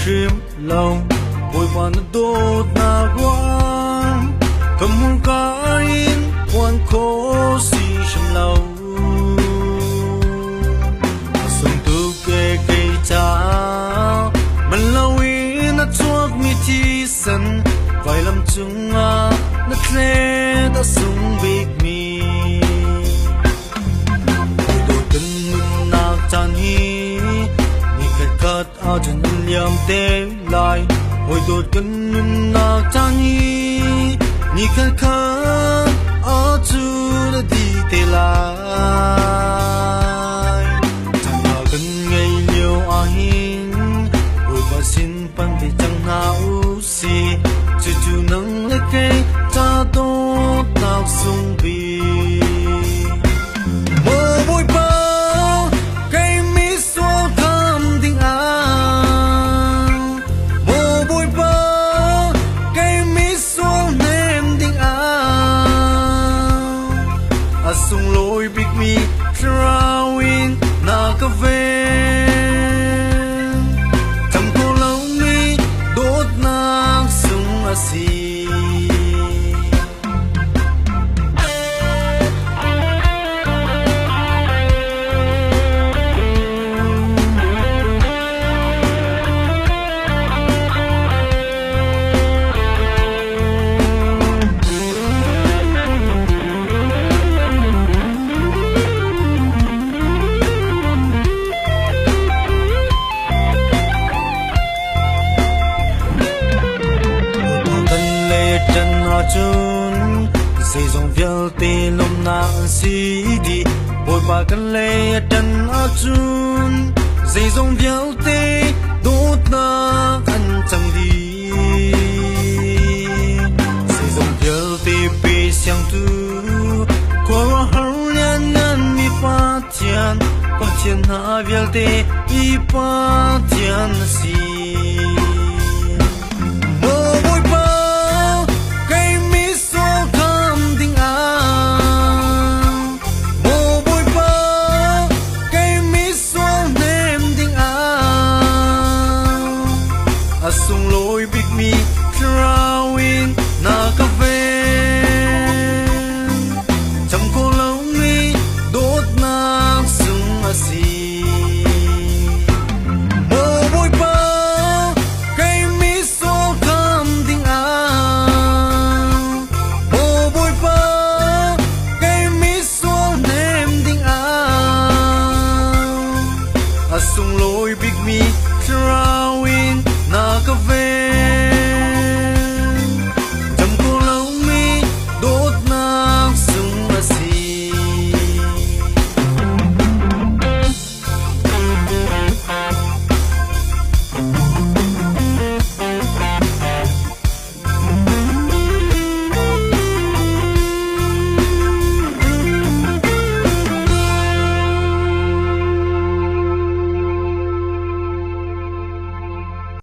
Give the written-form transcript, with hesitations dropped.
chim lòng bồi bàn đốt na quang thầm hôn cả in quan khó si sầm lâu sung tu kê kê cha mình lâu in na chuột mi chi sân vài lâm chung à na tle ta sung big mi đồ cần mình na chan hi ni cắt ao chân liam te lại hồi đồ cần mình na chan hi ni cắt ao chu đi te lại chẳng nào cần ngày nhiều ahin hồi ba xin pan đi chẳng nào si chú chú nâng lấy cây ta tốt nào sung bi mơ bụi bao cây mi xua thơm tình áo mơ bụi bao cây mi xua nem tình áo sung lối big mi drawing na cà phê see chun xây dòng vial tê lom na si đi bồi ba căn lê chân a chun xây dòng vial tê đốt na ăn chẳng đi xây dòng vial tê bê xiang tu qua ra hao lian nan mi pa tian ha vial tê i pa tian si